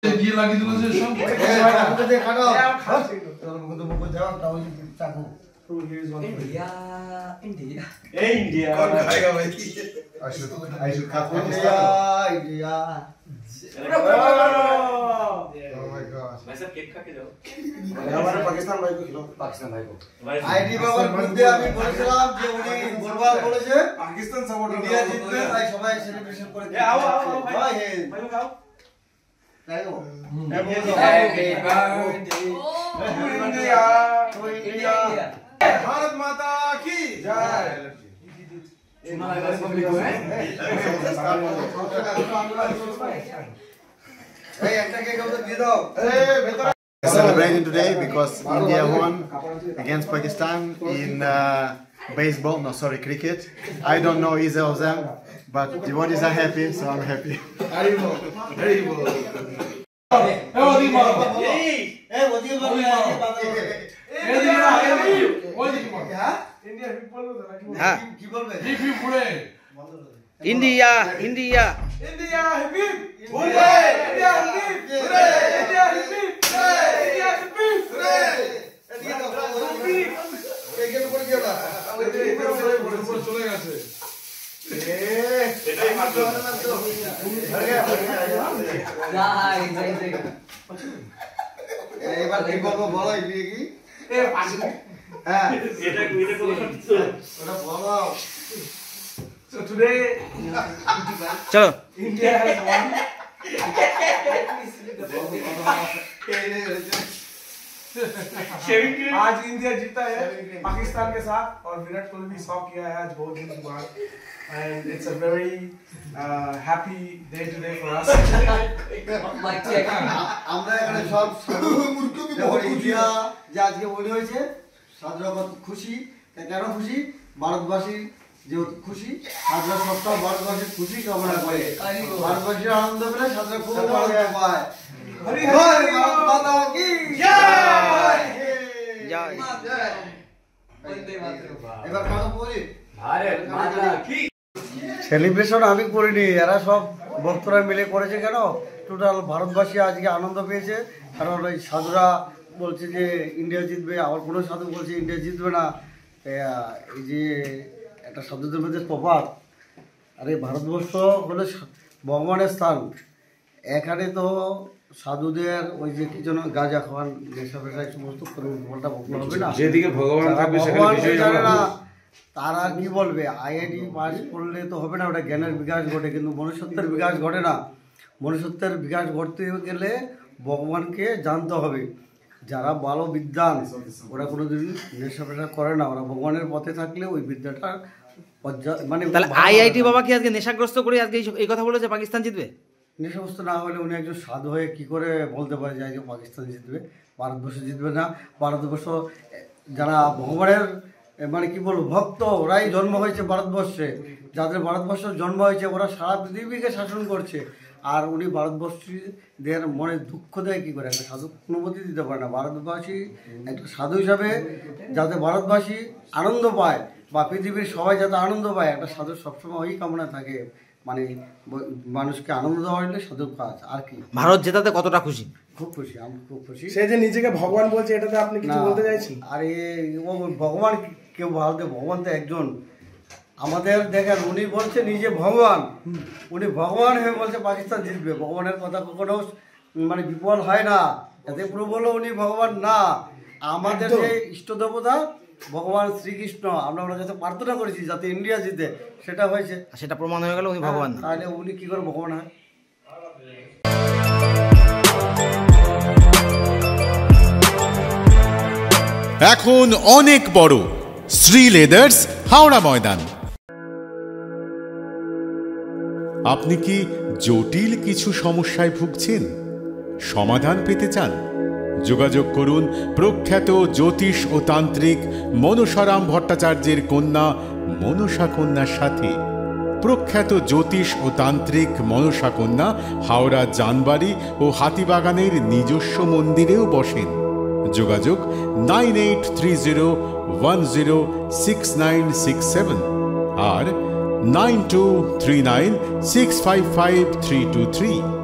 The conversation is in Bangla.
দিয়ে লাগিয়ে দিল যে সব India. कौन खाएगा भाई? Aishu India. Oh my God. भाई साहब केक खा के जाओ। हमारे पाकिस्तान भाई को खिलाओ। पाकिस्तान भाई को आईडी বাবার বিরুদ্ধে আমি বলেছিলাম যে উনি গোলমাল করেছে पाकिस्तान सपोर्ट ইন্ডিয়া জিতবে তাই সবাই সেলিব্রেশন করে आओ भाई। ভাই भाई लोग आओ। তাই গো Happy birthday इंडिया भारत माता की जय এই একটা কেক আমাদের দিয়ে দাও Celebrating today because India won against Pakistan in baseball, no sorry, cricket. I don't know either of them, but the devotees are happy, so I'm happy. এই ওদিকে বলবে হ্যাঁ কি বলবে India India India happy hurray India happy hurray India happy India happy hurray এদিকে দাও কেকের উপরে দিও না চলে গেছে এটাই মাত্র। এবার কি বলবো বলো এই বিয়ে কি হ্যাঁ এটা কোনো ওটা বলো So today চলো India has won. Shaving cream. आज इंडिया जीता है पाकिस्तान के साथ और विराट कोहली भी 100 किया है आज बहुत दिन के बाद and it's a very happy day today for us. আমরা এখানে সব ইন্ডিয়া যে আজকে বলি হয়েছে সাধুরা খুশি কেন খুশি ভারতবাসী যেহেতু খুশি সাধুরা সবটা ভারতবাসীর খুশি কামনা করে ভারতবাসীর আনন্দ পেলে সাধুরা খুব আনন্দ পায় हरी জয় ভারত মাতা কি জয় জয় এবার কথা বলি भारत माता की সেলিব্রেশন আমি করিনি এরা সব ভক্তরা মিলে করেছে কেন টোটাল ভারতবাসী আজকে আনন্দ পেয়েছে কারণ ওই সাধুরা বলছে যে ইন্ডিয়া জিতবে আবার কোনো সাধু বলছে ইন্ডিয়া জিতবে না এই যে একটা সাধুদের মধ্যে তফাৎ আরে ভারতবর্ষ হলো ভগবানের স্থান এখানে তো সাধুদের ওই যে কি যেন গাঁজা খাওয়ান নেশা ফেশা সমস্ত করে উল্টা বকলে হবে না যেদিকে ভগবান থাকবে সেখানে ভগবানকে বিজয়ী জানে হবে। না তারা কি বলবে আইআইটি পাস করলে তো হবে না ওটা জ্ঞানের বিকাশ ঘটে কিন্তু মনুষ্যত্বের বিকাশ ঘটে না মনুষ্যত্বের বিকাশ ঘটতে গেলে ভগবানকে জানতে হবে যারা ভালো বিদ্বান ওরা কোনোদিন নেশা ফেশা করে না ওরা ভগবানের পথে থাকলে ওই বিদ্যাটা মানে তাহলে আইআইটি বাবা কি আজকে নেশাগ্রস্ত করে আজকে এই কথা বলেছে পাকিস্তান জিতবে নেশাগ্রস্ত না হলে উনি একজন সাধু হয়ে কি করে বলতে পারে যে আজকে পাকিস্তান জিতবে ভারতবর্ষ জিতবে না ভারতবর্ষ যারা ভগবানের মানে কি বলবো ভক্ত ওরাই জন্ম হয়েছে ভারতবর্ষে যাদের ভারতবর্ষ জন্ম হয়েছে ওরা সারা পৃথিবীকে শাসন করছে আর উনি ভারতবর্ষীদের মনে দুঃখ দেয় কী করে একটা সাধু অনুমতি দিতে পারে না ভারতবাসী একটা সাধু হিসাবে যাতে ভারতবাসী আনন্দ পায় বা পৃথিবীর সবাই যাতে আনন্দ পায় একটা সাধুর সবসময় ওই কামনা থাকে মানে মানুষকে আনন্দ দেওয়া হলে সাধুর কাজ আর কি ভারত জেতাতে কতটা খুশি খুব খুশি আমি খুব খুশি সে যে নিজেকে ভগবান বলছে এটাতে আপনি কিছু বলতে চাইছেন আরে ও ভগবান কেউ ভারতে ভগবান তো একজন আমাদের দেখেন উনি বলছে নিজে ভগবান উনি ভগবান হয়ে বলছে পাকিস্তান জিতবে ভগবানের কথা কখনো মানে বিফল হয় না এতে পুরো বললো উনি ভগবান না আমাদের যে ইষ্ট দেবতা ভগবান শ্রীকৃষ্ণ আমরা ওনার কাছে প্রার্থনা করেছি যাতে ইন্ডিয়া জিতে সেটা হয়েছে সেটা প্রমাণ হয়ে গেল উনি ভগবান না তাহলে উনি কি করে ভগবান হয় এখন অনেক বড় শ্রী লেদার্স হাওড়া ময়দান। আপনি কি জটিল কিছু সমস্যায় ভুগছেন সমাধান পেতে চান যোগাযোগ করুন প্রখ্যাত জ্যোতিষ ও তান্ত্রিক মনসারাম ভট্টাচার্যের কন্যা মনসা কন্যার সাথে প্রখ্যাত জ্যোতিষ ও তান্ত্রিক মনসা কন্যা হাওড়া জানবাড়ি ও হাতিবাগানের নিজস্ব মন্দিরেও বসেন যোগাযোগ 9830106967 আর 9239655323